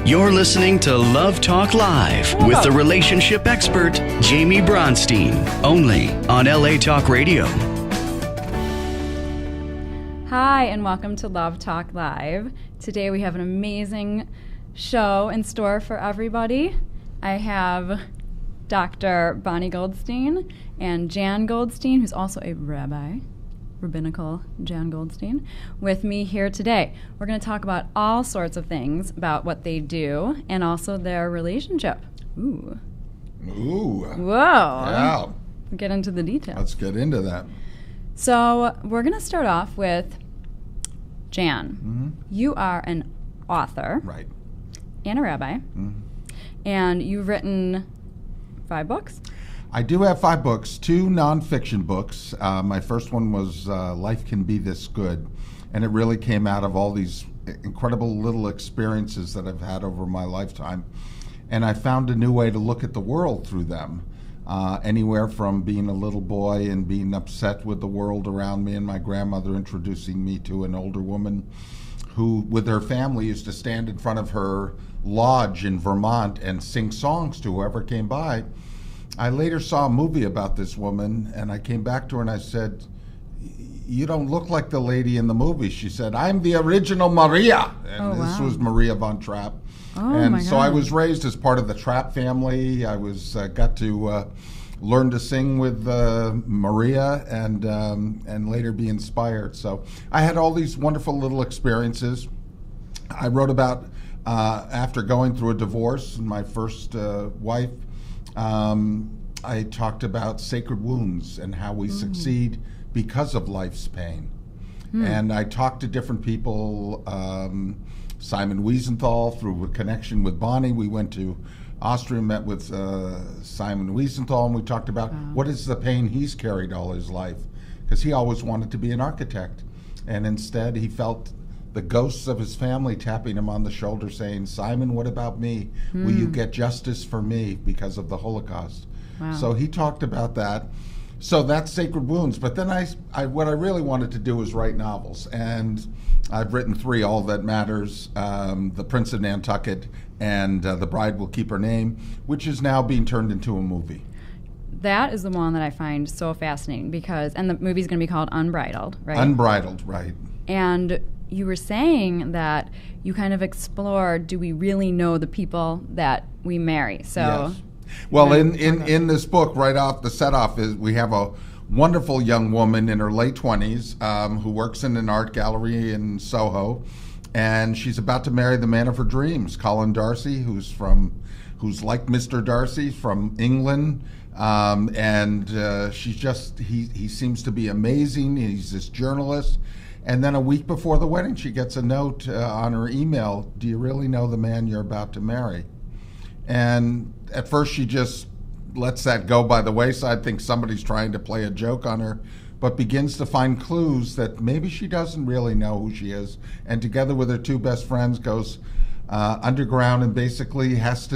You're listening to Love Talk Live with the relationship expert, Jaime Bronstein, only on LA Talk Radio. Hi, and welcome to Love Talk Live. Today we have an amazing show in store for everybody. I have Dr. Bonnie Goldstein and Jan Goldstein, who's also a rabbi, rabbinical Jan Goldstein, with me here today. We're going to talk about all sorts of things about what they do and also their relationship. Ooh. Ooh. Whoa. Yeah. Get into the details. Let's get into that. So we're going to start off with Jan. Mm-hmm. You are an author. Right. And a rabbi. Mm-hmm. And you've written 5 books? I do have 5 books, 2 nonfiction books. My first one was Life Can Be This Good, and it really came out of all these incredible little experiences that I've had over my lifetime. And I found a new way to look at the world through them. Anywhere from being a little boy and being upset with the world around me and my grandmother introducing me to an older woman who, with her family, used to stand in front of her lodge in Vermont and sing songs to whoever came by. I later saw a movie about this woman, and I came back to her and I said, "You don't look like the lady in the movie." She said, "I'm the original Maria." And this was Maria von Trapp. And so I was raised as part of the Trapp family. I was got to learn to sing with Maria and later be inspired. So I had all these wonderful little experiences. I wrote about after going through a divorce, my first wife. I talked about sacred wounds and how we succeed because of life's pain. And I talked to different people, Simon Wiesenthal, through a connection with Bonnie. We went to Austria, met with Simon Wiesenthal, and we talked about what is the pain he's carried all his life, because he always wanted to be an architect. And instead he felt the ghosts of his family tapping him on the shoulder saying, "Simon, what about me? Will you get justice for me because of the Holocaust?" Wow. So he talked about that. So that's Sacred Wounds. But then I what I really wanted to do was write novels. And I've written 3, All That Matters, The Prince of Nantucket, and The Bride Will Keep Her Name, which is now being turned into a movie. That is the one that I find so fascinating and the movie's going to be called Unbridled, right? Unbridled, right. And you were saying that you kind of explore, do we really know the people that we marry? So, yes. Well, in this book, right off the set-off, is we have a wonderful young woman in her late 20s who works in an art gallery in Soho, and she's about to marry the man of her dreams, Colin Darcy, who's like Mr. Darcy from England. He seems to be amazing. He's this journalist. And then a week before the wedding, she gets a note on her email, "Do you really know the man you're about to marry?" And at first she just lets that go by the wayside, thinks somebody's trying to play a joke on her, but begins to find clues that maybe she doesn't really know who she is. And together with her 2 best friends goes underground and basically has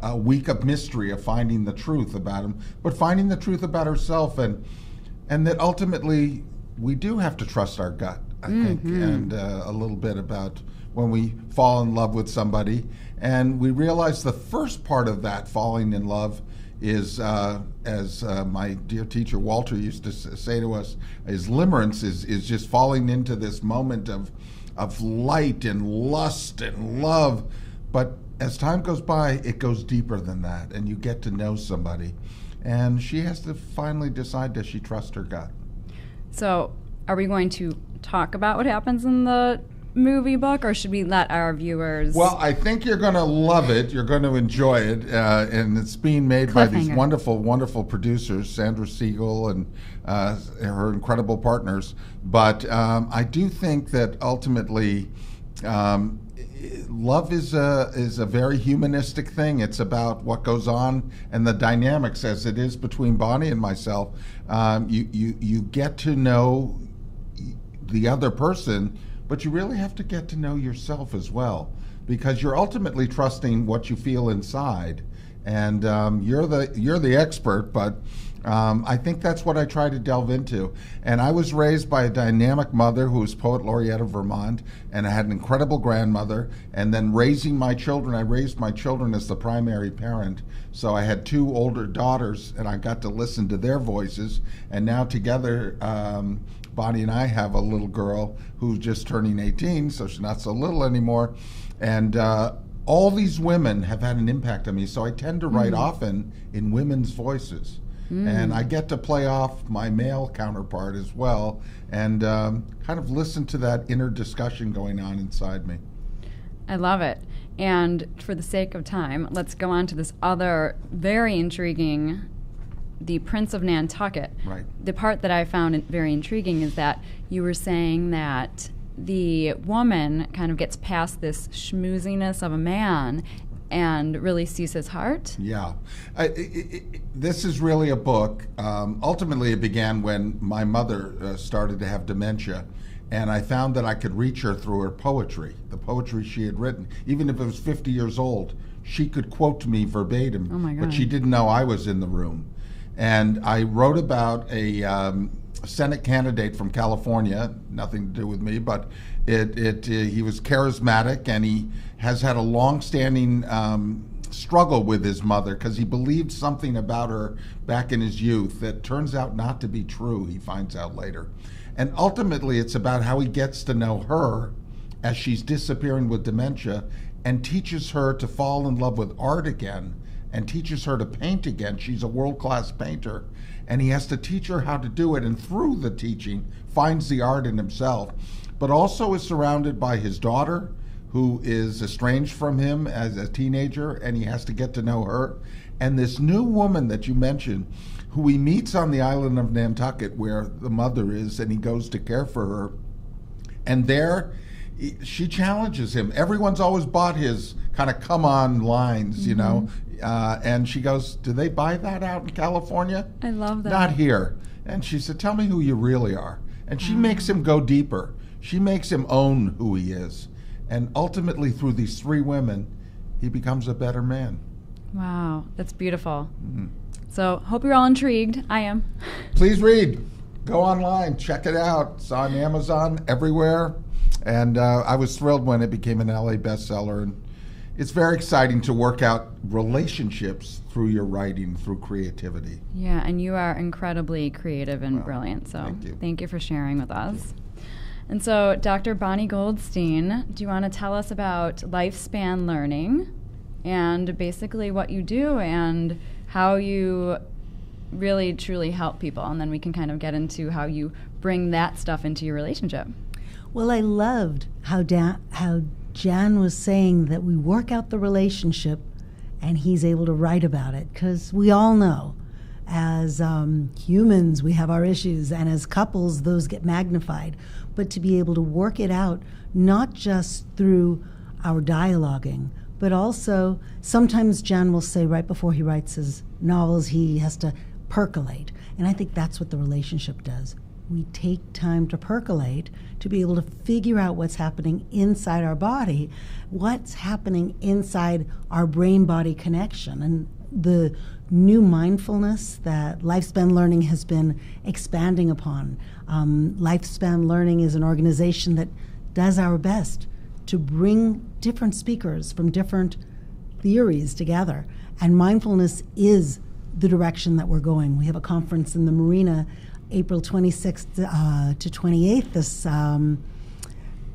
a week of mystery of finding the truth about him, but finding the truth about herself, and that ultimately we do have to trust our gut, I think, and a little bit about when we fall in love with somebody. And we realize the first part of that falling in love is, as my dear teacher Walter used to say to us, is limerence, is just falling into this moment of light and lust and love. But as time goes by, it goes deeper than that, and you get to know somebody. And she has to finally decide, does she trust her gut? So are we going to talk about what happens in the movie book, or should we let our viewers? Well, I think you're going to love it. You're going to enjoy it. And it's being made by these wonderful, wonderful producers, Sandra Siegel and her incredible partners. But I do think that ultimately love is a very humanistic thing. It's about what goes on and the dynamics, as it is between Bonnie and myself. You get to know the other person, but you really have to get to know yourself as well, because you're ultimately trusting what you feel inside, And you're the expert, but I think that's what I try to delve into. And I was raised by a dynamic mother who was Poet Laureate of Vermont, and I had an incredible grandmother. And then raising my children, I raised my children as the primary parent. So I had 2 older daughters, and I got to listen to their voices. And now together, Bonnie and I have a little girl who's just turning 18, so she's not so little anymore. And all these women have had an impact on me. So I tend to write often in women's voices. And I get to play off my male counterpart as well, and kind of listen to that inner discussion going on inside me. I love it. And for the sake of time, let's go on to this other very intriguing, the Prince of Nantucket. Right. The part that I found very intriguing is that you were saying that the woman kind of gets past this schmooziness of a man and really sees his heart. Yeah. This is really a book. Ultimately, it began when my mother started to have dementia, and I found that I could reach her through her poetry, the poetry she had written. Even if it was 50 years old, she could quote me verbatim, Oh my God. but she didn't know I was in the room. And I wrote about a Senate candidate from California, nothing to do with me, but he was charismatic, and he has had a long-standing struggle with his mother because he believed something about her back in his youth that turns out not to be true, he finds out later. And ultimately, it's about how he gets to know her as she's disappearing with dementia and teaches her to fall in love with art again and teaches her to paint again. She's a world-class painter, and he has to teach her how to do it, and through the teaching, finds the art in himself, but also is surrounded by his daughter, who is estranged from him as a teenager, and he has to get to know her. And this new woman that you mentioned, who he meets on the island of Nantucket where the mother is, and he goes to care for her. And there, she challenges him. Everyone's always bought his kind of come-on lines, you know, and she goes, do they buy that out in California? I love that. Not here. And she said, tell me who you really are. And she makes him go deeper. She makes him own who he is. And ultimately, through these 3 women, he becomes a better man. Wow, that's beautiful. So, hope you're all intrigued. I am. Please read. Go online. Check it out. It's on Amazon, everywhere. And I was thrilled when it became an LA bestseller. And it's very exciting to work out relationships through your writing, through creativity. Yeah, and you are incredibly creative and brilliant. So, thank you for sharing with us. And so, Dr. Bonnie Goldstein, do you want to tell us about lifespan learning and basically what you do and how you really truly help people? And then we can kind of get into how you bring that stuff into your relationship. Well, I loved how Jan was saying that we work out the relationship and he's able to write about it, because we all know as humans we have our issues, and as couples those get magnified. But to be able to work it out, not just through our dialoguing, but also sometimes Jan will say right before he writes his novels he has to percolate. And I think that's what the relationship does. We take time to percolate, to be able to figure out what's happening inside our body, what's happening inside our brain-body connection. And the new mindfulness that Lifespan Learning has been expanding upon. Lifespan Learning is an organization that does our best to bring different speakers from different theories together. And mindfulness is the direction that we're going. We have a conference in the Marina April 26th to 28th, this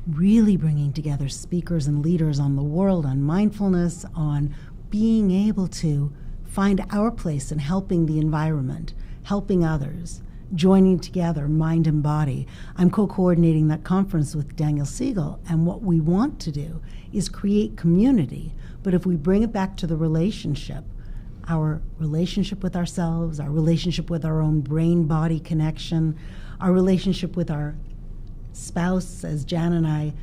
really bringing together speakers and leaders on the world on mindfulness, on being able to find our place in helping the environment, helping others, joining together mind and body. I'm co-coordinating that conference with Daniel Siegel, and what we want to do is create community. But if we bring it back to the relationship, our relationship with ourselves, our relationship with our own brain-body connection, our relationship with our spouse, as Jan and I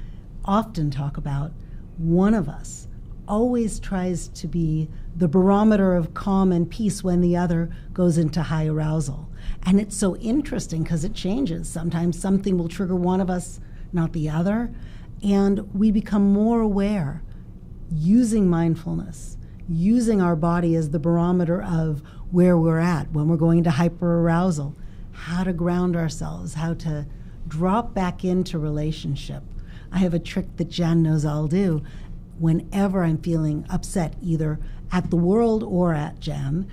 often talk about, one of us always tries to be the barometer of calm and peace when the other goes into high arousal. And it's so interesting because it changes. Sometimes something will trigger one of us, not the other, and we become more aware using mindfulness, using our body as the barometer of where we're at when we're going into hyperarousal, how to ground ourselves, how to drop back into relationship. I have a trick that Jan knows I'll do whenever I'm feeling upset, either at the world or at Jan.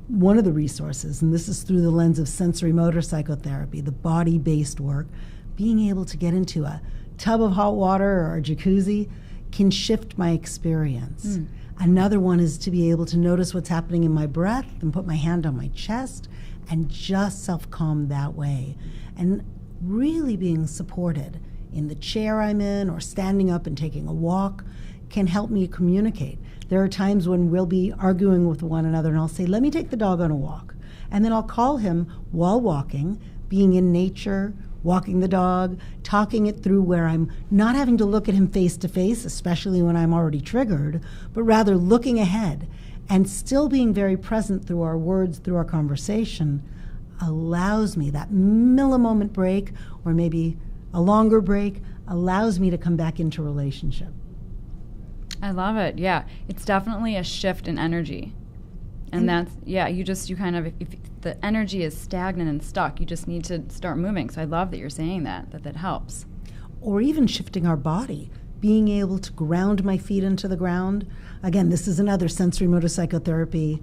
One of the resources, and this is through the lens of sensory motor psychotherapy, the body-based work, being able to get into a tub of hot water or a jacuzzi can shift my experience. Another one is to be able to notice what's happening in my breath and put my hand on my chest and just self-calm that way. And really being supported in the chair I'm in or standing up and taking a walk can help me communicate. There are times when we'll be arguing with one another and I'll say, let me take the dog on a walk. And then I'll call him while walking, being in nature, walking the dog, talking it through where I'm not having to look at him face to face, especially when I'm already triggered, but rather looking ahead and still being very present through our words, through our conversation, allows me, that millimoment break or maybe a longer break, allows me to come back into relationship. I love it. Yeah, it's definitely a shift in energy. And that's, you kind of, if the energy is stagnant and stuck, you just need to start moving. So I love that you're saying that helps. Or even shifting our body, being able to ground my feet into the ground. Again, this is another sensory motor psychotherapy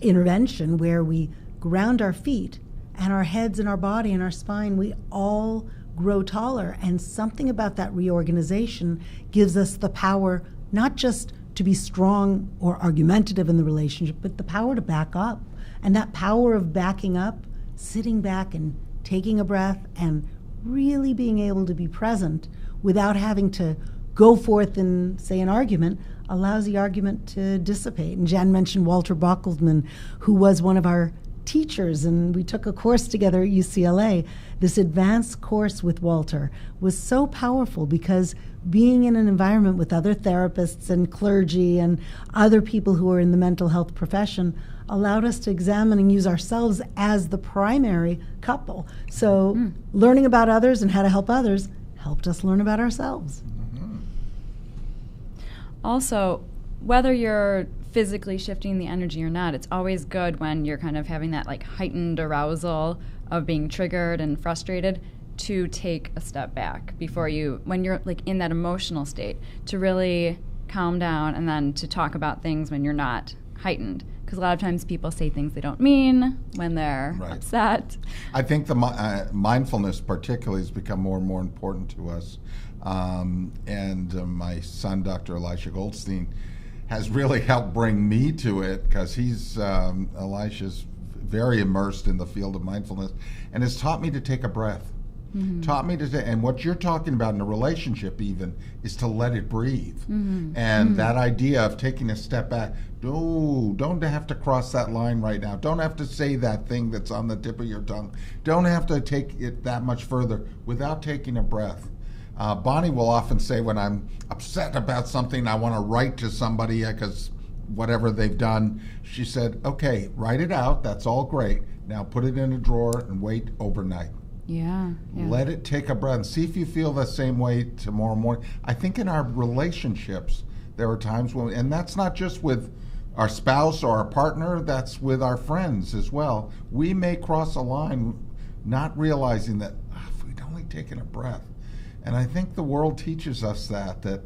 intervention where we ground our feet and our heads and our body and our spine. We all grow taller. And something about that reorganization gives us the power not just to be strong or argumentative in the relationship, but the power to back up. And that power of backing up, sitting back and taking a breath and really being able to be present without having to go forth and say an argument, allows the argument to dissipate. And Jan mentioned Walter Bockelman, who was one of our teachers, and we took a course together at UCLA. This advanced course with Walter was so powerful because being in an environment with other therapists and clergy and other people who are in the mental health profession allowed us to examine and use ourselves as the primary couple. So learning about others and how to help others helped us learn about ourselves. Also, whether you're physically shifting the energy or not, it's always good when you're kind of having that like heightened arousal of being triggered and frustrated to take a step back before you, when you're like in that emotional state, to really calm down and then to talk about things when you're not heightened. Because a lot of times people say things they don't mean when they're upset. I think the mindfulness particularly has become more and more important to us. My son, Dr. Jan Goldstein, has really helped bring me to it because Elisha's very immersed in the field of mindfulness and has taught me to take a breath. Taught me to, and what you're talking about in a relationship even is to let it breathe. And that idea of taking a step back, don't have to cross that line right now. Don't have to say that thing that's on the tip of your tongue. Don't have to take it that much further without taking a breath. Bonnie will often say when I'm upset about something I want to write to somebody because whatever they've done, she said, okay, write it out. That's all great. Now put it in a drawer and wait overnight. Yeah. Let it take a breath and see if you feel the same way tomorrow morning. I think in our relationships, there are times when, and that's not just with our spouse or our partner, that's with our friends as well. We may cross a line not realizing that if we'd only taken a breath. And I think the world teaches us that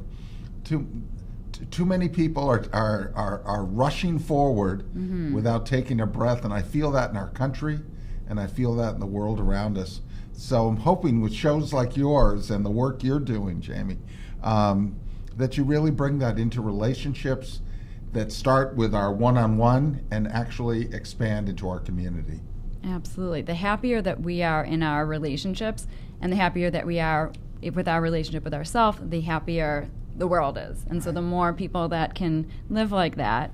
too many people are rushing forward without taking a breath. And I feel that in our country, and I feel that in the world around us. So I'm hoping with shows like yours and the work you're doing, Jamie, that you really bring that into relationships that start with our one-on-one and actually expand into our community. Absolutely. The happier that we are in our relationships and the happier that we are with our relationship with ourselves, the happier the world is. And so the more people that can live like that,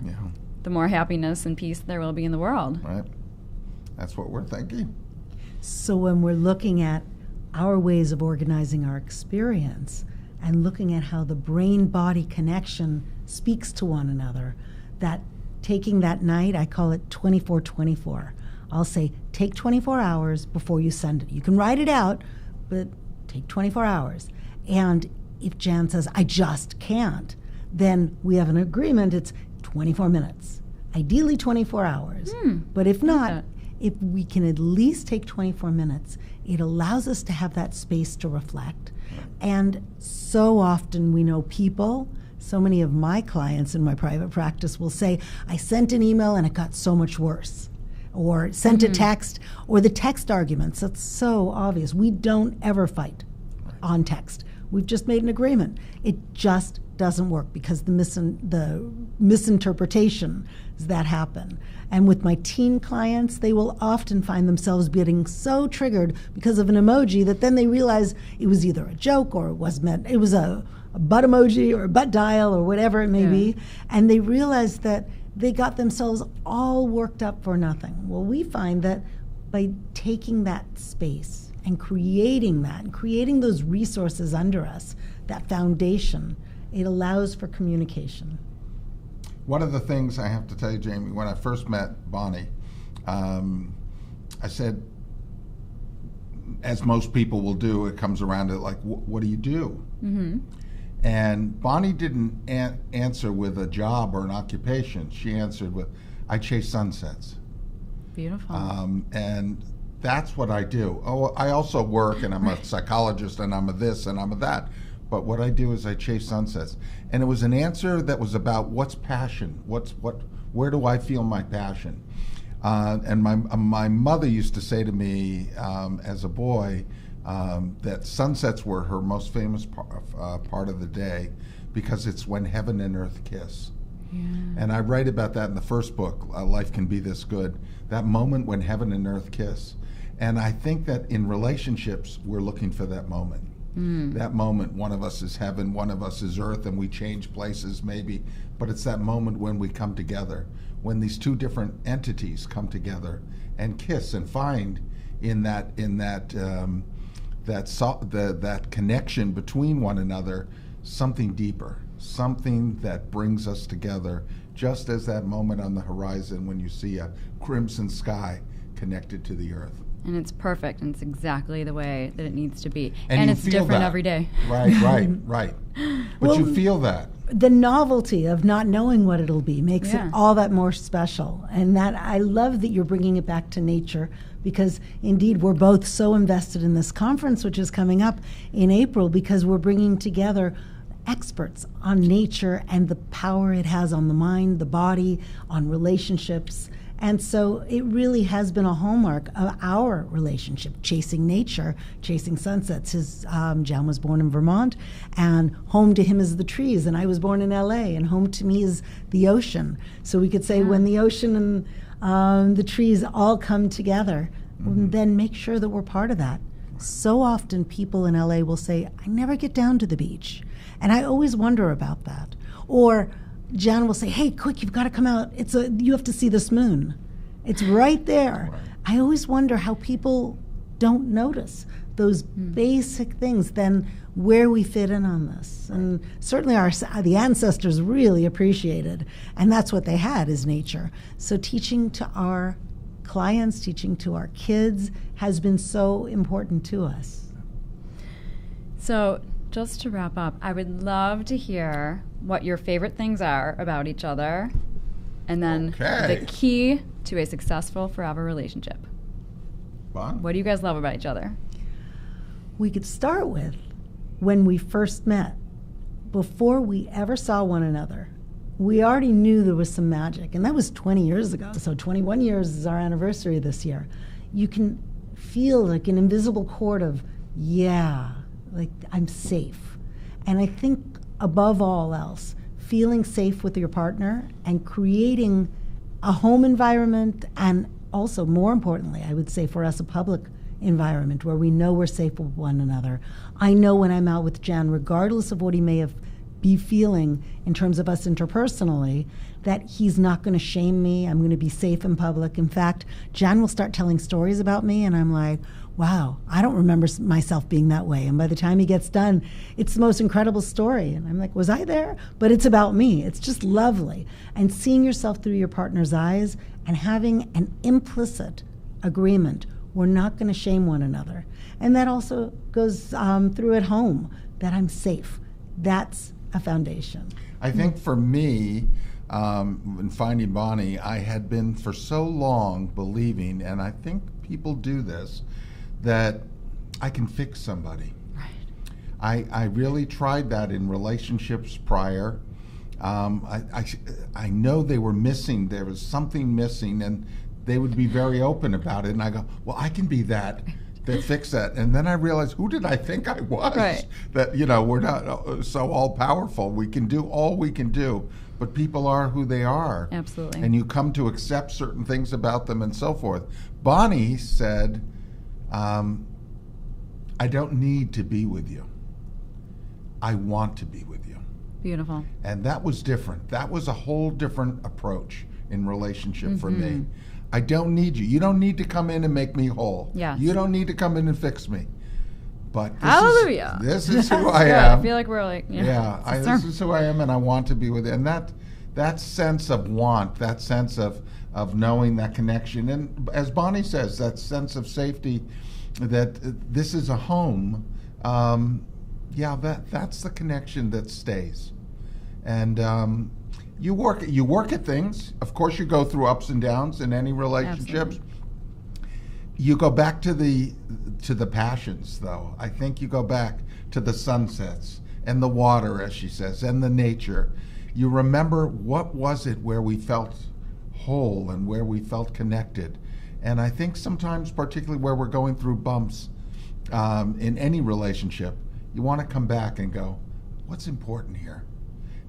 the more happiness and peace there will be in the world. Right. That's what we're thinking. So when we're looking at our ways of organizing our experience and looking at how the brain-body connection speaks to one another, that taking that night, I call it 24-24. I'll say, take 24 hours before you send it. You can write it out, but take 24 hours. And if Jan says, I just can't, then we have an agreement. It's 24 minutes, ideally 24 hours. But if not, if we can at least take 24 minutes, it allows us to have that space to reflect. And so often we know people, so many of my clients in my private practice will say, I sent an email and it got so much worse. Or sent a text, or the text arguments. That's so obvious. We don't ever fight on text. We've just made an agreement. It just doesn't work because the misinterpretations that happen. And with my teen clients, they will often find themselves getting so triggered because of an emoji that then they realize it was either a joke or it was a butt emoji or a butt dial or whatever it may be. And they realize that they got themselves all worked up for nothing. Well, we find that by taking that space and creating that and creating those resources under us, that foundation, it allows for communication. One of the things I have to tell you, Jamie, when I first met Bonnie, I said, as most people will do, it comes around to like, what do you do? And Bonnie didn't answer with a job or an occupation. She answered with, I chase sunsets. Beautiful. And that's what I do. Oh, I also work, and I'm a psychologist, and I'm a this, and I'm a that. But what I do is I chase sunsets. And it was an answer that was about what's passion? Where do I feel my passion? And my mother used to say to me as a boy, that sunsets were her most famous part of the day because it's when heaven and earth kiss. And I write about that in the first book, Life Can Be This Good, that moment when heaven and earth kiss. And I think that in relationships, we're looking for that moment. That moment, one of us is heaven, one of us is earth, and we change places maybe, but it's that moment when we come together, when these two different entities come together and kiss and find in that connection between one another, something deeper, something that brings us together, just as that moment on the horizon when you see a crimson sky connected to the earth. And it's perfect, and it's exactly the way that it needs to be. And it's different every day. Right. But you feel that. The novelty of not knowing what it'll be makes it all that more special. And that I love that you're bringing it back to nature, because indeed we're both so invested in this conference, which is coming up in April, because we're bringing together experts on nature and the power it has on the mind, the body, on relationships. And so it really has been a hallmark of our relationship, chasing nature, chasing sunsets. Jan was born in Vermont, and home to him is the trees, and I was born in LA, and home to me is the ocean. So we could say when the ocean and the trees all come together, then make sure that we're part of that. So often people in LA will say, I never get down to the beach. And I always wonder about that. Or Jan will say, hey, quick, you've got to come out. You have to see this moon. It's right there. Right. I always wonder how people don't notice those basic things, then where we fit in on this. And certainly the ancestors really appreciated, and that's what they had, is nature. So teaching to our clients, teaching to our kids has been so important to us. So just to wrap up, I would love to hear what your favorite things are about each other, and then the key to a successful forever relationship. Fun. What do you guys love about each other? We could start with when we first met. Before we ever saw one another, we already knew there was some magic, and that was 20 years ago. So 21 years is our anniversary this year. You can feel like an invisible cord of, like I'm safe. And I think above all else, feeling safe with your partner and creating a home environment, and also more importantly, I would say for us, a public environment where we know we're safe with one another. I know when I'm out with Jan, regardless of what he may be feeling in terms of us interpersonally, that he's not going to shame me. I'm going to be safe in public. In fact, Jan will start telling stories about me, and I'm like, wow, I don't remember myself being that way. And by the time he gets done, it's the most incredible story. And I'm like, was I there? But it's about me. It's just lovely. And seeing yourself through your partner's eyes and having an implicit agreement, we're not going to shame one another. And that also goes through at home, that I'm safe. That's a foundation. I think for me, in finding Bonnie, I had been for so long believing, and I think people do this, that I can fix somebody. Right. I really tried that in relationships prior. I know they were missing. There was something missing, and they would be very open about it. And I go, well, I can be that fix that. And then I realized, who did I think I was? Right. That, we're not so all powerful. We can do all we can do, but people are who they are. Absolutely. And you come to accept certain things about them and so forth. Bonnie said, I don't need to be with you. I want to be with you. Beautiful. And that was different. That was a whole different approach in relationship for me. I don't need you. You don't need to come in and make me whole. Yes. You don't need to come in and fix me. But Hallelujah. This is who I Good. am. I feel like we're like, This is who I am, and I want to be with you. And that sense of want, that sense of knowing that connection, and as Bonnie says, that sense of safety, that this is a home. That's the connection that stays. And you work at things. Of course, you go through ups and downs in any relationships. Absolutely. You go back to the passions, though. I think you go back to the sunsets and the water, as she says, and the nature. You remember what was it where we felt whole and where we felt connected. And I think sometimes, particularly where we're going through bumps in any relationship, you want to come back and go, what's important here?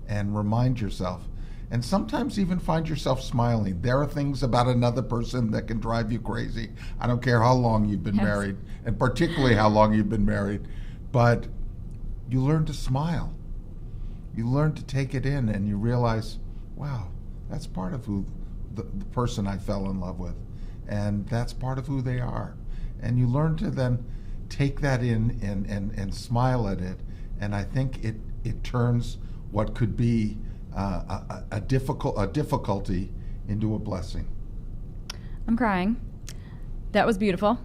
And remind yourself. And sometimes even find yourself smiling. There are things about another person that can drive you crazy. I don't care how long you've been married, and particularly how long you've been married, but you learn to smile. You learn to take it in, and you realize, wow, that's part of who the person I fell in love with, and that's part of who they are. And you learn to then take that in and smile at it, and I think it turns what could be a difficulty into a blessing. I'm crying. That was beautiful.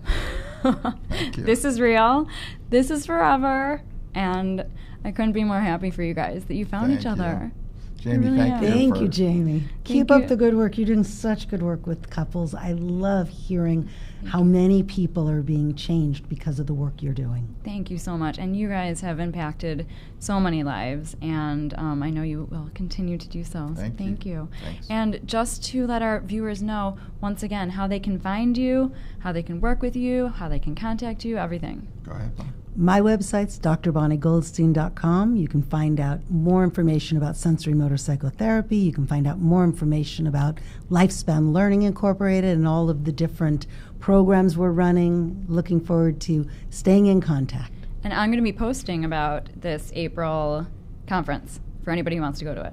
Thank you. This is real. This is forever. And I couldn't be more happy for you guys that you found Thank each other. Jamie, really thank you. Thank for- you, Jamie. Keep you. up the good work. You're doing such good work with couples. I love hearing how many people are being changed because of the work you're doing. Thank you so much. And you guys have impacted so many lives, and I know you will continue to do so. Thank you. you. Thanks. And just to let our viewers know, once again, how they can find you, how they can work with you, how they can contact you, everything. Go ahead, Bob. My website's drbonniegoldstein.com. You can find out more information about sensory motor psychotherapy. You can find out more information about Lifespan Learning Incorporated and all of the different programs we're running. Looking forward to staying in contact. And I'm going to be posting about this April conference for anybody who wants to go to it.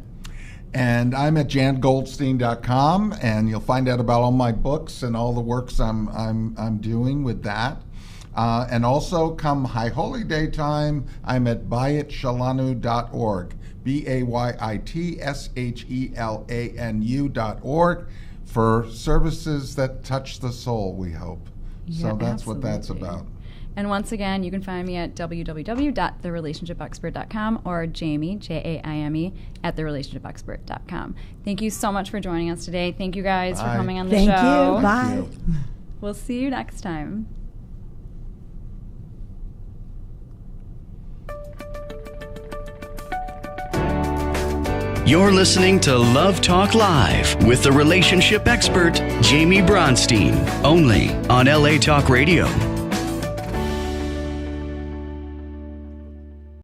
And I'm at jangoldstein.com, and you'll find out about all my books and all the works I'm doing with that. And also, come High Holy Day time, I'm at bayitshalanu.org, BAYITSHELANU.org, for services that touch the soul, we hope. Yeah, So that's what that's absolutely. about. And once again, you can find me at www.therelationshipexpert.com or Jaime, Jaime, at therelationshipexpert.com. Thank you so much for joining us today. Thank you guys for Bye. coming on the Thank show. you. Bye. you. We'll see you next time. You're listening to Love Talk Live with the relationship expert, Jaime Bronstein, only on LA Talk Radio.